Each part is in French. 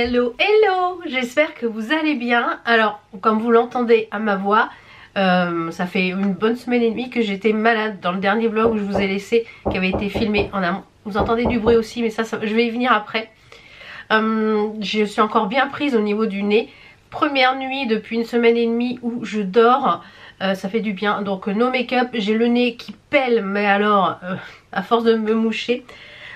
Hello, hello, j'espère que vous allez bien. Alors, comme vous l'entendez à ma voix, ça fait une bonne semaine et demie que j'étais malade. Dans le dernier vlog où je vous ai laissé, qui avait été filmé en amont. Vous entendez du bruit aussi, mais ça je vais y venir après. Je suis encore bien prise au niveau du nez. Première nuit depuis une semaine et demie où je dors. Ça fait du bien. Donc no make-up, j'ai le nez qui pèle, mais alors à force de me moucher.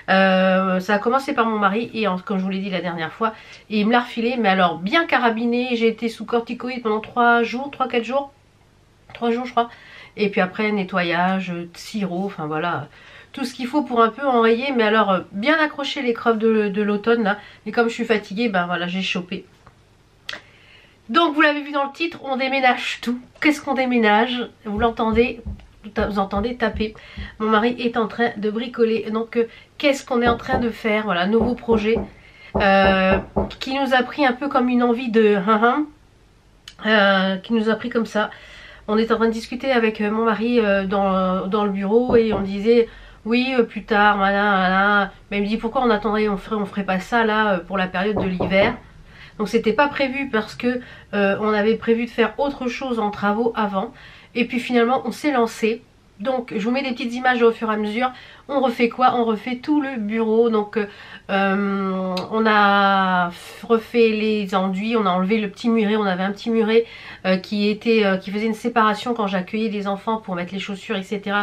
Ça a commencé par mon mari et comme je vous l'ai dit la dernière fois, et il me l'a refilé, mais alors bien carabiné. J'ai été sous corticoïdes pendant 3 jours, 3-4 jours, 3 jours je crois, et puis après nettoyage, sirop, enfin voilà, tout ce qu'il faut pour un peu enrayer, mais alors bien accrocher les crevs de l'automne là. Et comme je suis fatiguée, ben voilà, j'ai chopé. Donc vous l'avez vu dans le titre, on déménage tout. Qu'est-ce qu'on déménage? Vous l'entendez? Vous entendez taper. Mon mari est en train de bricoler. Donc qu'est-ce qu'on est en train de faire? Voilà, nouveau projet qui nous a pris un peu comme une envie de qui nous a pris comme ça. On est en train de discuter avec mon mari dans le bureau et on disait oui plus tard, voilà. Mais il me dit pourquoi on attendrait, on ferait pas ça là pour la période de l'hiver. Donc c'était pas prévu parce que on avait prévu de faire autre chose en travaux avant. Et puis finalement on s'est lancé. Donc je vous mets des petites images au fur et à mesure. On refait quoi? On refait tout le bureau. Donc on a refait les enduits, on a enlevé le petit muret. On avait un petit muret qui faisait une séparation quand j'accueillais des enfants pour mettre les chaussures, etc.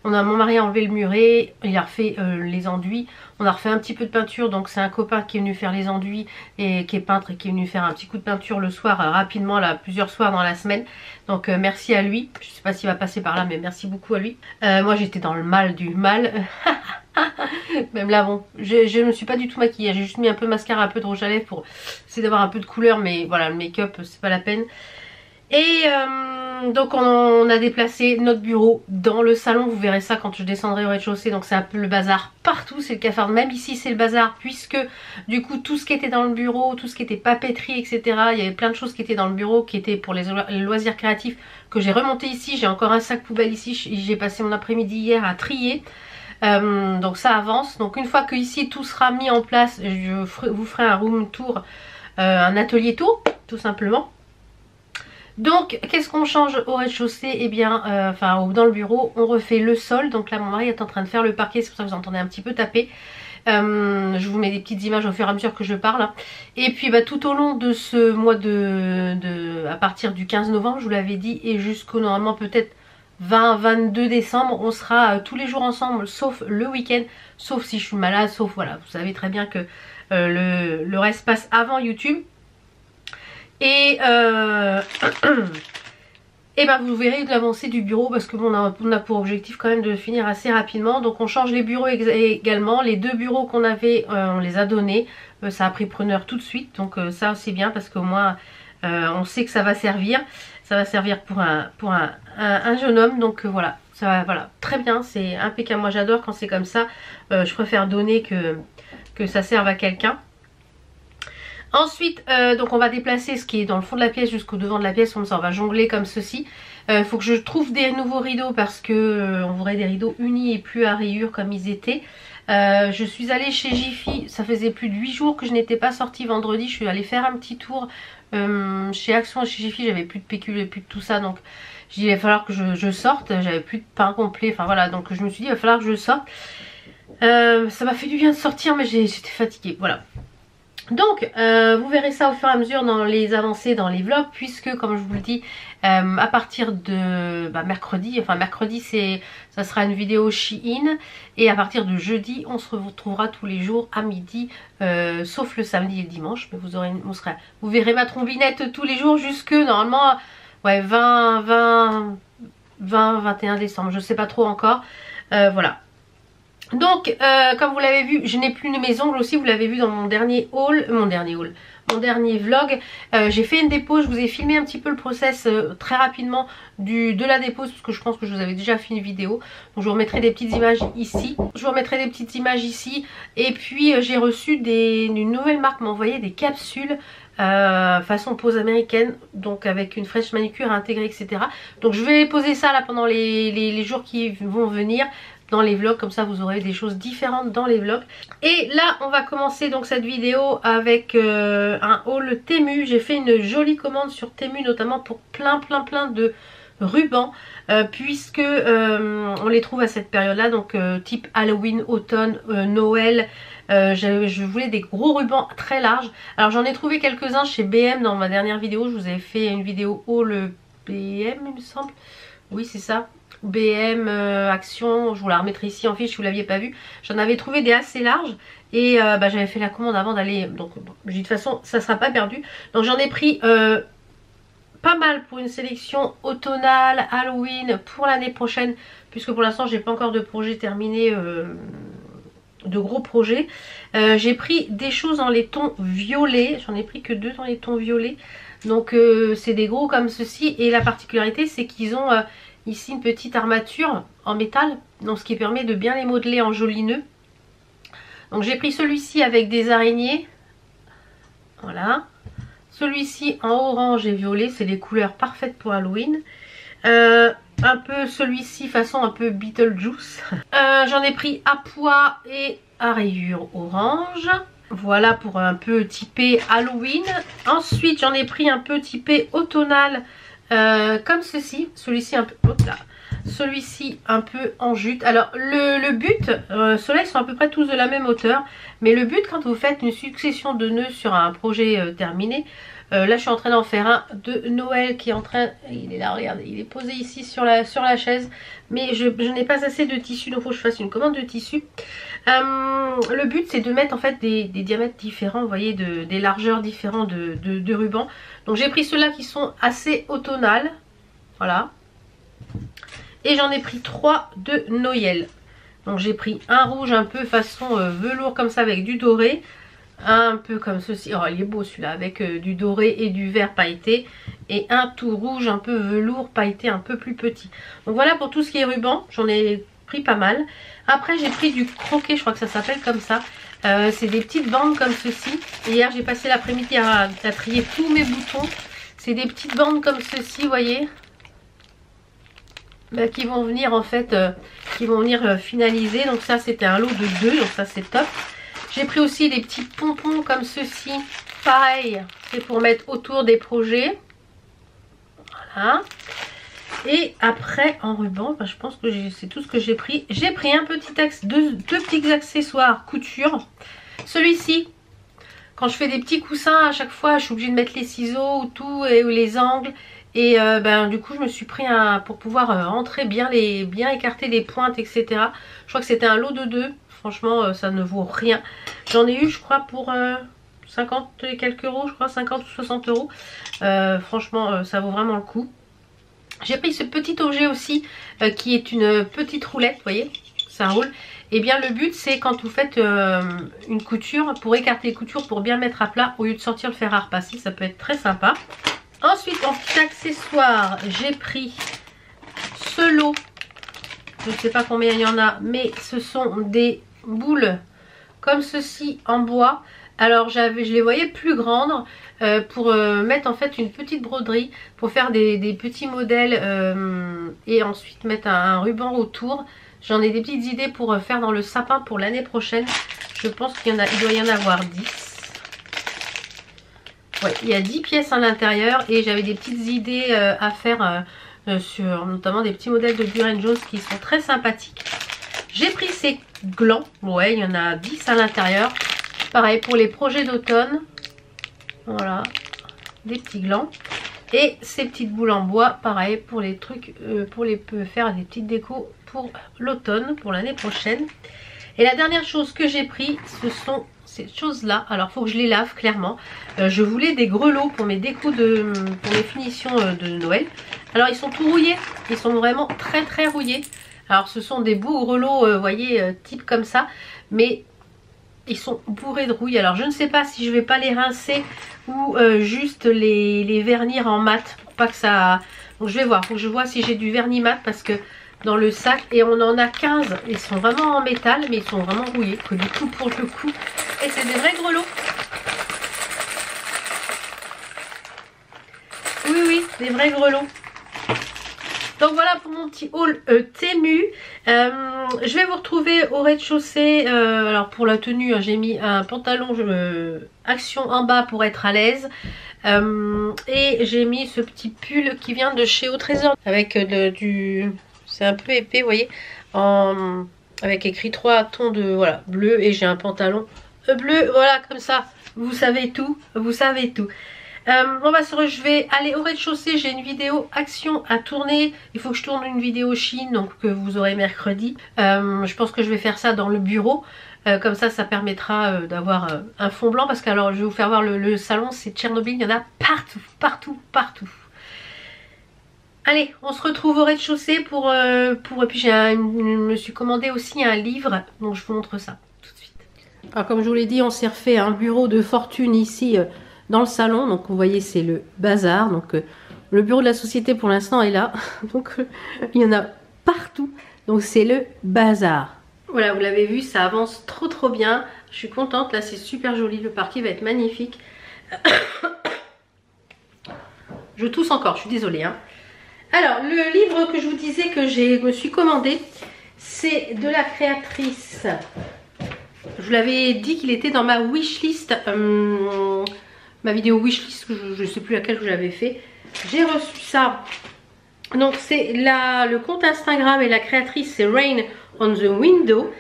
Mon mari a enlevé le muret, il a refait les enduits. On a refait un petit peu de peinture, donc c'est un copain qui est venu faire les enduits et qui est peintre et qui est venu faire un petit coup de peinture le soir, rapidement là, plusieurs soirs dans la semaine. Donc merci à lui, je sais pas s'il va passer par là, mais merci beaucoup à lui. Moi j'étais dans le mal du mal. Même là bon, je me suis pas du tout maquillée, j'ai juste mis un peu de mascara, un peu de rouge à lèvres pour essayer d'avoir un peu de couleur, mais voilà, le make-up c'est pas la peine. Et donc on a déplacé notre bureau dans le salon, vous verrez ça quand je descendrai au rez-de-chaussée. Donc c'est un peu le bazar partout, c'est le cafard, même ici c'est le bazar, puisque du coup tout ce qui était dans le bureau, tout ce qui était papeterie, etc. Il y avait plein de choses qui étaient dans le bureau, qui étaient pour les loisirs créatifs, que j'ai remonté ici. J'ai encore un sac poubelle ici, j'ai passé mon après-midi hier à trier. Donc ça avance. Donc une fois que ici tout sera mis en place, je vous ferai un room tour, un atelier tour tout simplement. Donc qu'est-ce qu'on change au rez-de-chaussée? Eh bien dans le bureau on refait le sol. Donc là mon mari est en train de faire le parquet, c'est pour ça que vous entendez un petit peu taper. Je vous mets des petites images au fur et à mesure que je parle. Et puis tout au long de ce mois à partir du 15 novembre je vous l'avais dit, et jusqu'au normalement peut-être 20-22 décembre, on sera tous les jours ensemble sauf le week-end, sauf si je suis malade, sauf voilà, vous savez très bien que le reste passe avant YouTube. Et vous verrez de l'avancée du bureau, parce que bon, on a pour objectif quand même de finir assez rapidement. Donc on change les bureaux également. Les 2 bureaux qu'on avait, on les a donnés. Ça a pris preneur tout de suite. Donc ça c'est bien, parce qu'au moins on sait que ça va servir. Ça va servir pour un jeune homme. Donc voilà, ça va, voilà, très bien, c'est impeccable. Moi j'adore quand c'est comme ça. Je préfère donner que ça serve à quelqu'un. Ensuite, donc on va déplacer ce qui est dans le fond de la pièce jusqu'au devant de la pièce, comme ça on va jongler comme ceci. Faut que je trouve des nouveaux rideaux, parce que on voudrait des rideaux unis et plus à rayures comme ils étaient. Je suis allée chez Jiffy, ça faisait plus de 8 jours que je n'étais pas sortie. Vendredi je suis allée faire un petit tour chez Action et chez Jiffy, j'avais plus de pécule et plus de tout ça, donc j'ai dit il va falloir que je sorte, j'avais plus de pain complet, enfin voilà, donc je me suis dit il va falloir que je sorte. Ça m'a fait du bien de sortir, mais j'étais fatiguée, voilà. Donc vous verrez ça au fur et à mesure dans les avancées, dans les vlogs, puisque comme je vous le dis, à partir de mercredi, enfin mercredi ça sera une vidéo Shein, et à partir de jeudi on se retrouvera tous les jours à midi, sauf le samedi et le dimanche, mais vous verrez ma trombinette tous les jours jusque normalement ouais 21 décembre, je sais pas trop encore, voilà. Donc comme vous l'avez vu, je n'ai plus mes ongles aussi, vous l'avez vu dans mon dernier haul, mon dernier vlog. J'ai fait une dépose, je vous ai filmé un petit peu le process très rapidement de la dépose, parce que je pense que je vous avais déjà fait une vidéo. Donc je vous remettrai des petites images ici. Et puis j'ai reçu une nouvelle marque m'a envoyé des capsules façon pose américaine, donc avec une fraîche manicure intégrée, etc. Donc je vais poser ça là pendant les jours qui vont venir. dans les vlogs, comme ça vous aurez des choses différentes dans les vlogs. Et là on va commencer donc cette vidéo avec un haul Temu. J'ai fait une jolie commande sur Temu, notamment pour plein de rubans, puisque on les trouve à cette période là, donc type Halloween, automne, Noël. Je voulais des gros rubans très larges. Alors j'en ai trouvé quelques-uns chez BM dans ma dernière vidéo. Je vous avais fait une vidéo haul BM il me semble. Oui c'est ça, BM Action. Je vous la remettrai ici en fiche si vous l'aviez pas vu. J'en avais trouvé des assez larges. Et j'avais fait la commande avant d'aller. Donc je dis de toute façon ça sera pas perdu. Donc j'en ai pris pas mal pour une sélection automnale, Halloween pour l'année prochaine. Puisque pour l'instant j'ai pas encore de projet terminé, de gros projets. J'ai pris des choses dans les tons violets. J'en ai pris que 2 dans les tons violets. Donc c'est des gros comme ceci. Et la particularité c'est qu'ils ont ici une petite armature en métal. Donc ce qui permet de bien les modeler en jolis nœuds. Donc j'ai pris celui-ci avec des araignées. Voilà. Celui-ci en orange et violet. C'est des couleurs parfaites pour Halloween. Un peu celui-ci façon un peu Beetlejuice. J'en ai pris à pois et à rayures orange. Voilà pour un peu typé Halloween. Ensuite j'en ai pris un peu typé automnal comme ceci. Celui-ci un peu... Celui-ci un peu en jute. Alors le but, ceux-là ils sont à peu près tous de la même hauteur. Mais le but quand vous faites une succession de nœuds sur un projet terminé. Là je suis en train d'en faire un de Noël qui est en train... Il est là, regardez, il est posé ici sur la chaise. Mais je n'ai pas assez de tissu, donc il faut que je fasse une commande de tissu. Le but c'est de mettre en fait des diamètres différents, vous voyez, des largeurs différentes de ruban. Donc j'ai pris ceux-là qui sont assez automnales. Voilà. Et j'en ai pris 3 de Noël. Donc j'ai pris un rouge un peu façon velours comme ça avec du doré. Un peu comme ceci, oh il est beau celui-là, avec du doré et du vert pailleté. Et un tout rouge un peu velours pailleté un peu plus petit. Donc voilà pour tout ce qui est ruban, j'en ai pris pas mal. Après j'ai pris du croquet, je crois que ça s'appelle comme ça. C'est des petites bandes comme ceci. Et hier j'ai passé l'après-midi à trier tous mes boutons. C'est des petites bandes comme ceci, vous voyez. Qui vont venir en fait, finaliser. Donc ça c'était un lot de 2, donc ça c'est top. J'ai pris aussi des petits pompons comme ceci. Pareil, c'est pour mettre autour des projets. Voilà. Et après en ruban, je pense que c'est tout ce que j'ai pris. J'ai pris un petit axe, deux petits accessoires couture. Celui-ci, quand je fais des petits coussins, à chaque fois je suis obligée de mettre les ciseaux ou tout, et les angles. Et du coup je me suis pris un pour pouvoir entrer bien écarter les pointes, etc. Je crois que c'était un lot de 2. Franchement ça ne vaut rien. J'en ai eu je crois pour 50 et quelques euros, je crois 50 ou 60 euros. Franchement ça vaut vraiment le coup. J'ai pris ce petit objet aussi qui est une petite roulette, vous voyez, ça roule. Et bien le but c'est quand vous faites une couture, pour écarter les coutures, pour bien le mettre à plat, au lieu de sortir le fer à repasser, ça peut être très sympa. Ensuite en petit accessoire j'ai pris ce lot. Je ne sais pas combien il y en a, mais ce sont des boules comme ceci en bois. Alors je les voyais plus grandes pour mettre en fait une petite broderie, pour faire des petits modèles et ensuite mettre un ruban autour. J'en ai des petites idées pour faire dans le sapin pour l'année prochaine. Je pense qu'il doit y en avoir 10. Ouais, il y a 10 pièces à l'intérieur et j'avais des petites idées à faire sur notamment des petits modèles de Buren Jones qui sont très sympathiques. J'ai pris ces glands, ouais il y en a 10 à l'intérieur. Pareil pour les projets d'automne. Voilà, des petits glands. Et ces petites boules en bois, pareil pour les trucs, pour faire des petites décos pour l'automne, pour l'année prochaine. Et la dernière chose que j'ai pris, ce sont ces choses là. Alors il faut que je les lave clairement. Je voulais des grelots pour mes décos pour mes finitions de Noël. Alors ils sont tout rouillés, ils sont vraiment très rouillés. Alors ce sont des beaux grelots, vous voyez, type comme ça, mais ils sont bourrés de rouille. Alors je ne sais pas si je vais pas les rincer ou juste les vernir en mat pour pas que ça... Donc je vais voir, faut que je vois si j'ai du vernis mat parce que dans le sac, et on en a 15, ils sont vraiment en métal mais ils sont vraiment rouillés, que du coup pour le coup. Et c'est des vrais grelots. Oui, des vrais grelots. Donc voilà pour mon petit haul Temu. Je vais vous retrouver au rez-de-chaussée. Alors pour la tenue, hein, j'ai mis un pantalon action en bas pour être à l'aise. Et j'ai mis ce petit pull qui vient de chez Au Trésor avec du... C'est un peu épais, vous voyez, avec écrit 3 tons de voilà, bleu, et j'ai un pantalon bleu, voilà, comme ça. Vous savez tout, vous savez tout. Je vais aller au rez-de-chaussée, j'ai une vidéo action à tourner. Il faut que je tourne une vidéo Chine, donc que vous aurez mercredi. Je pense que je vais faire ça dans le bureau. Comme ça permettra d'avoir un fond blanc. Parce que alors je vais vous faire voir le salon, c'est Tchernobyl, il y en a partout, partout, partout. Allez, on se retrouve au rez-de-chaussée pour et puis je me suis commandé aussi un livre, donc je vous montre ça tout de suite. Alors comme je vous l'ai dit, on s'est refait un bureau de fortune ici dans le salon. Donc vous voyez, c'est le bazar. Donc le bureau de la société pour l'instant est là. Donc il y en a partout. Donc c'est le bazar. Voilà, vous l'avez vu, ça avance trop trop bien. Je suis contente, là c'est super joli, le parquet va être magnifique. Je tousse encore, je suis désolée, hein. Alors, le livre que je vous disais que je me suis commandé, c'est de la créatrice. Je vous l'avais dit qu'il était dans ma wishlist, ma vidéo wishlist, je ne sais plus laquelle que j'avais fait. J'ai reçu ça. Donc, c'est le compte Instagram et la créatrice, c'est Rain on the Window.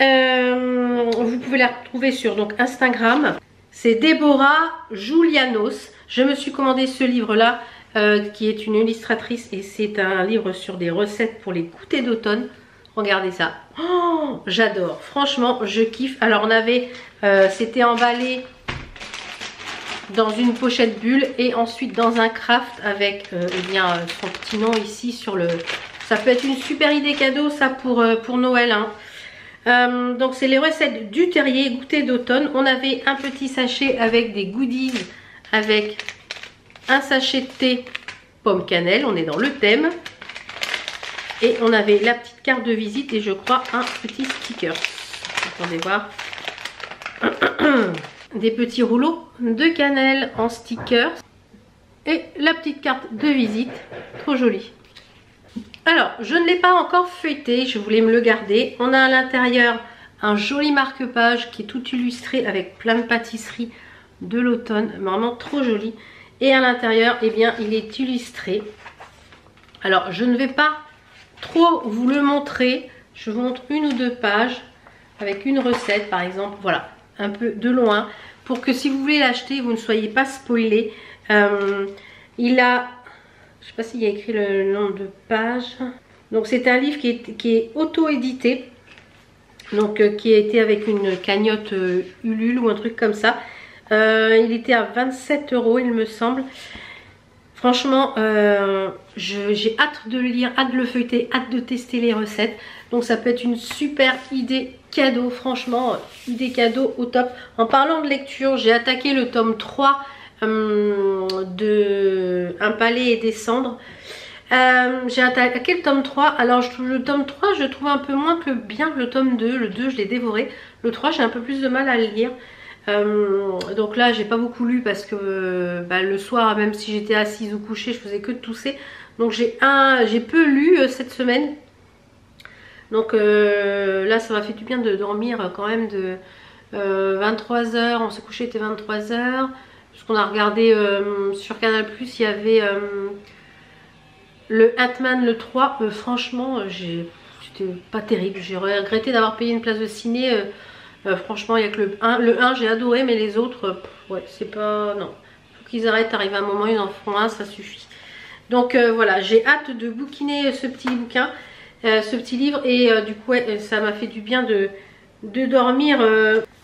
Vous pouvez la retrouver sur donc, Instagram. C'est Déborah Julianos. Je me suis commandé ce livre-là. Qui est une illustratrice, et c'est un livre sur des recettes pour les goûters d'automne. Regardez ça, oh, j'adore, franchement je kiffe. Alors on avait, c'était emballé dans une pochette bulle et ensuite dans un craft avec eh bien, son petit nom ici sur le... Ça peut être une super idée cadeau ça pour Noël, hein. Donc c'est les recettes du terrier goûter d'automne. On avait un petit sachet avec des goodies, avec un sachet de thé pomme cannelle, on est dans le thème. Et on avait la petite carte de visite et je crois un petit sticker. Attendez voir. Des petits rouleaux de cannelle en sticker. Et la petite carte de visite, trop jolie. Alors, je ne l'ai pas encore feuilleté, je voulais me le garder. On a à l'intérieur un joli marque-page qui est tout illustré avec plein de pâtisseries de l'automne. Vraiment trop joli. Et à l'intérieur, eh bien, il est illustré. Alors, je ne vais pas trop vous le montrer. Je vous montre une ou deux pages avec une recette, par exemple. Voilà, un peu de loin. Pour que si vous voulez l'acheter, vous ne soyez pas spoilé. Il a... Je ne sais pas s'il y a écrit le nombre de pages. Donc, c'est un livre qui est auto-édité. Donc, qui a été avec une cagnotte Ulule ou un truc comme ça. Il était à 27 €, il me semble. Franchement, j'ai hâte de le lire, hâte de le feuilleter, hâte de tester les recettes. Donc ça peut être une super idée cadeau, franchement, idée cadeau au top. En parlant de lecture, j'ai attaqué le tome 3 de Un palais et des cendres. J'ai attaqué le tome 3. Alors le tome 3, je trouve un peu moins bien que le tome 2. Le 2, je l'ai dévoré. Le 3, j'ai un peu plus de mal à le lire. Donc là j'ai pas beaucoup lu parce que le soir, même si j'étais assise ou couchée, je faisais que de tousser. Donc j'ai peu lu cette semaine. Donc là ça m'a fait du bien de dormir quand même de 23 h. On s'est couché, était 23 h. Parce qu'on a regardé sur Canal+, il y avait le Ant-Man le 3. Franchement c'était pas terrible. J'ai regretté d'avoir payé une place de ciné. Franchement, il n'y a que le 1. Le 1, j'ai adoré, mais les autres, ouais, c'est pas... Non. Faut qu'ils arrêtent, arrive un moment, ils en font un, ça suffit. Donc voilà, j'ai hâte de bouquiner ce petit bouquin, ce petit livre. Et du coup, ouais, ça m'a fait du bien de dormir.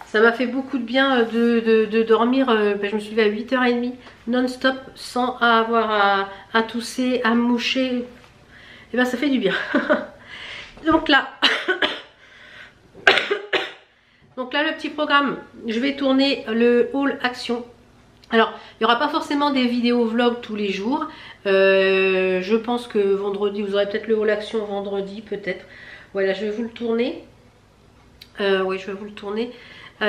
Ça m'a fait beaucoup de bien de dormir. Je me suis levée à 8h30 non-stop, sans avoir à tousser, à me moucher. Et ben ça fait du bien. Donc là... Donc là, le petit programme, je vais tourner le haul action. Alors, il n'y aura pas forcément des vidéos vlog tous les jours. Je pense que vendredi, vous aurez peut-être le haul action vendredi, peut-être. Voilà, je vais vous le tourner. Oui, je vais vous le tourner.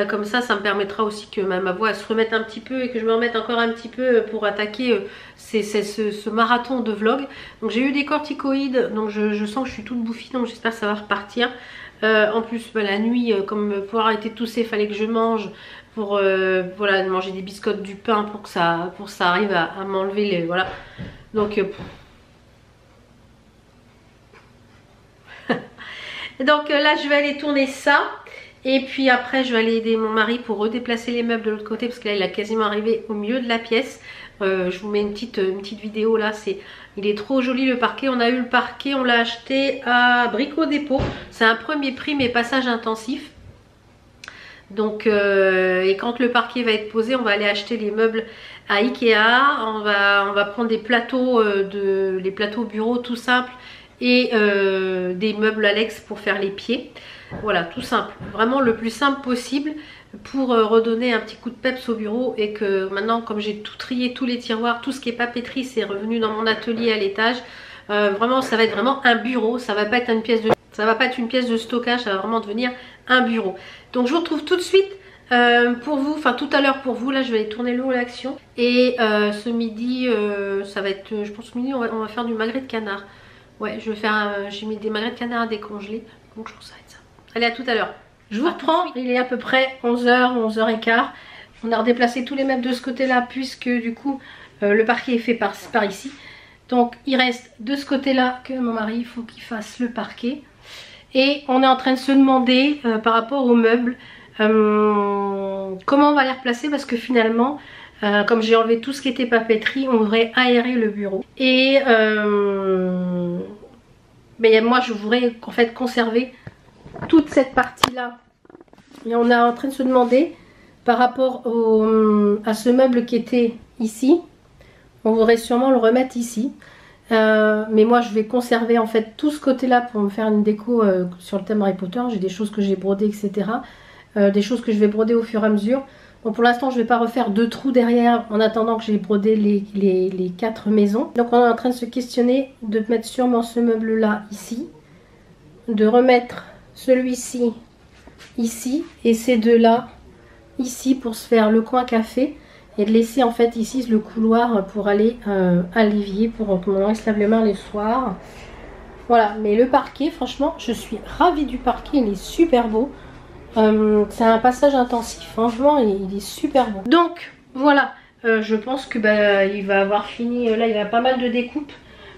Comme ça me permettra aussi que ma voix se remette un petit peu et que je me remette encore un petit peu pour attaquer ce marathon de vlog. Donc j'ai eu des corticoïdes, donc je sens que je suis toute bouffie, donc j'espère que ça va repartir. En plus la nuit, comme pour arrêter de tousser, il fallait que je mange pour voilà, manger des biscottes, du pain pour que ça arrive à m'enlever les voilà. Donc donc là je vais aller tourner ça. Et puis après je vais aller aider mon mari pour redéplacer les meubles de l'autre côté, parce que là il a quasiment arrivé au milieu de la pièce. Je vous mets une petite vidéo là, il est trop joli le parquet. On a eu le parquet, on l'a acheté à Brico Dépôt. C'est un premier prix mais passage intensif. Donc et quand le parquet va être posé, on va aller acheter les meubles à Ikea. On va prendre des plateaux, les plateaux bureaux tout simples et des meubles Alex pour faire les pieds. Voilà, tout simple, vraiment le plus simple possible pour redonner un petit coup de peps au bureau. Et que maintenant, comme j'ai tout trié, tous les tiroirs, tout ce qui est papeterie, c'est revenu dans mon atelier à l'étage. Vraiment, ça va être vraiment un bureau, ça va pas être une pièce de stockage, ça va vraiment devenir un bureau. Donc je vous retrouve tout de suite pour vous, enfin tout à l'heure pour vous. Là je vais aller tourner l'eau à l'action. Et ce midi, ça va être, je pense ce midi on va faire du magret de canard. Ouais, j'ai mis des magrets de canard à décongeler, donc je pense que ça va être ça. Allez, à tout à l'heure. Je vous reprends, il est à peu près 11h, 11h15. On a redéplacé tous les meubles de ce côté-là puisque du coup le parquet est fait par ici. Donc il reste de ce côté-là que mon mari, il faut qu'il fasse le parquet. Et on est en train de se demander par rapport aux meubles comment on va les replacer, parce que finalement comme j'ai enlevé tout ce qui était papeterie, on voudrait aérer le bureau. Et mais moi je voudrais en fait conserver toute cette partie là. Et on est en train de se demander par rapport à ce meuble qui était ici, on voudrait sûrement le remettre ici. Mais moi je vais conserver en fait tout ce côté là pour me faire une déco sur le thème Harry Potter. J'ai des choses que j'ai brodées, etc. Des choses que je vais broder au fur et à mesure. Bon, pour l'instant je ne vais pas refaire 2 trous derrière en attendant que j'ai brodé les 4 maisons. Donc on est en train de se questionner de mettre sûrement ce meuble là ici, de remettre celui-ci ici et ces deux là ici pour se faire le coin café, et de laisser en fait ici le couloir pour aller à l'évier pour que mon mari se lave les mains les soirs. Voilà, mais le parquet, franchement je suis ravie du parquet, il est super beau. C'est un passage intensif, franchement il est super beau. Donc voilà, je pense que il va avoir fini, là il y a pas mal de découpes.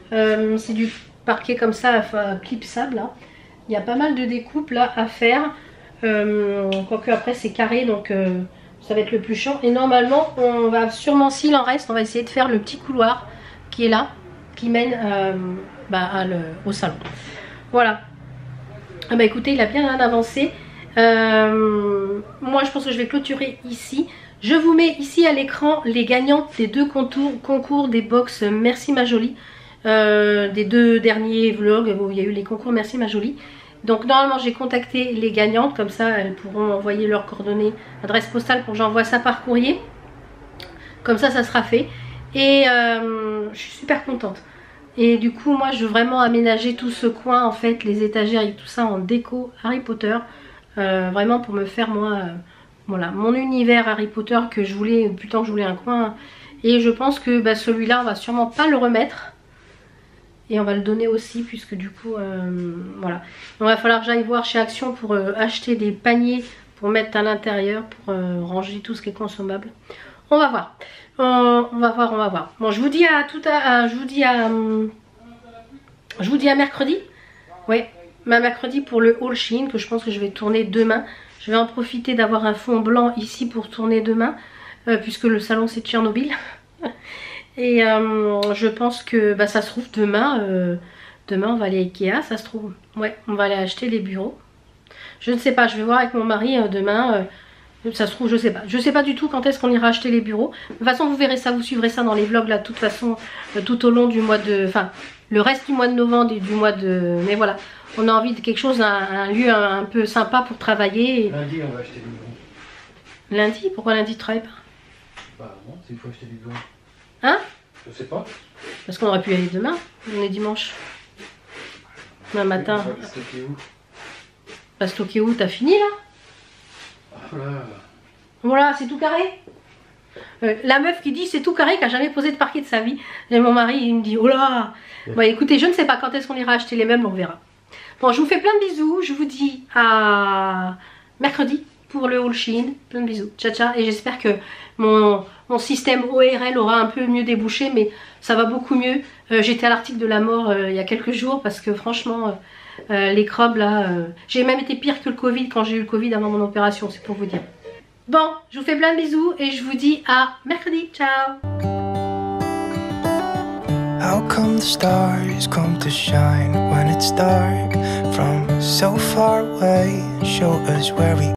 C'est du parquet comme ça, enfin, clipsable hein. Il y a pas mal de découpes là à faire, quoique après c'est carré, donc ça va être le plus chiant. Et normalement on va sûrement, s'il en reste, on va essayer de faire le petit couloir qui est là, qui mène au salon. Voilà. Ah bah écoutez, il a bien avancé. Moi je pense que je vais clôturer ici. Je vous mets ici à l'écran les gagnantes des 2 concours des box Merci ma jolie, des 2 derniers vlogs où il y a eu les concours Merci ma jolie. Donc normalement j'ai contacté les gagnantes, comme ça elles pourront envoyer leurs coordonnées, adresse postale, pour que j'envoie ça par courrier. Comme ça sera fait. Et je suis super contente. Et du coup moi je veux vraiment aménager tout ce coin en fait, les étagères et tout ça en déco Harry Potter. Vraiment pour me faire moi voilà, mon univers Harry Potter que je voulais, depuis tant que je voulais un coin. Et je pense que celui-là on va sûrement pas le remettre. Et on va le donner aussi puisque du coup voilà. Il va falloir que j'aille voir chez Action pour acheter des paniers pour mettre à l'intérieur, pour ranger tout ce qui est consommable. On va voir. On va voir. Bon, je vous dis à mercredi. Ouais, mercredi pour le haul Shein que je pense que je vais tourner demain. Je vais en profiter d'avoir un fond blanc ici pour tourner demain, puisque le salon c'est Tchernobyl. Et je pense que ça se trouve demain, demain on va aller à Ikea, ça se trouve. Ouais, on va aller acheter les bureaux. Je ne sais pas, je vais voir avec mon mari demain. Ça se trouve, je sais pas. Je sais pas du tout quand est-ce qu'on ira acheter les bureaux. De toute façon, vous verrez ça, vous suivrez ça dans les vlogs là, de toute façon, tout au long du mois de... Enfin, le reste du mois de novembre et du mois de... Mais voilà, on a envie de quelque chose, un lieu un peu sympa pour travailler. Lundi, on va acheter des bureaux. Lundi? Pourquoi lundi tu travailles pas? Bah non, c'est il faut acheter des bureaux. Hein? Je sais pas. Parce qu'on aurait pu y aller demain, on est dimanche. Demain matin. Stocker où? Pas stocker où? T'as fini là? Voilà. Voilà, c'est tout carré. La meuf qui dit c'est tout carré, qui a jamais posé de parquet de sa vie. Et mon mari, il me dit, oh là. Bon, écoutez, je ne sais pas quand est-ce qu'on ira acheter les meubles, on verra. Bon, je vous fais plein de bisous. Je vous dis à mercredi pour le haul Shein. Plein de bisous. Ciao, ciao. Et j'espère que mon système ORL aura un peu mieux débouché, mais ça va beaucoup mieux. J'étais à l'article de la mort il y a quelques jours parce que franchement, les crobes là, j'ai même été pire que le Covid quand j'ai eu le Covid avant mon opération, c'est pour vous dire. Bon, je vous fais plein de bisous et je vous dis à mercredi. Ciao. How come the stars come to shine when it's dark from so far away? Show us where we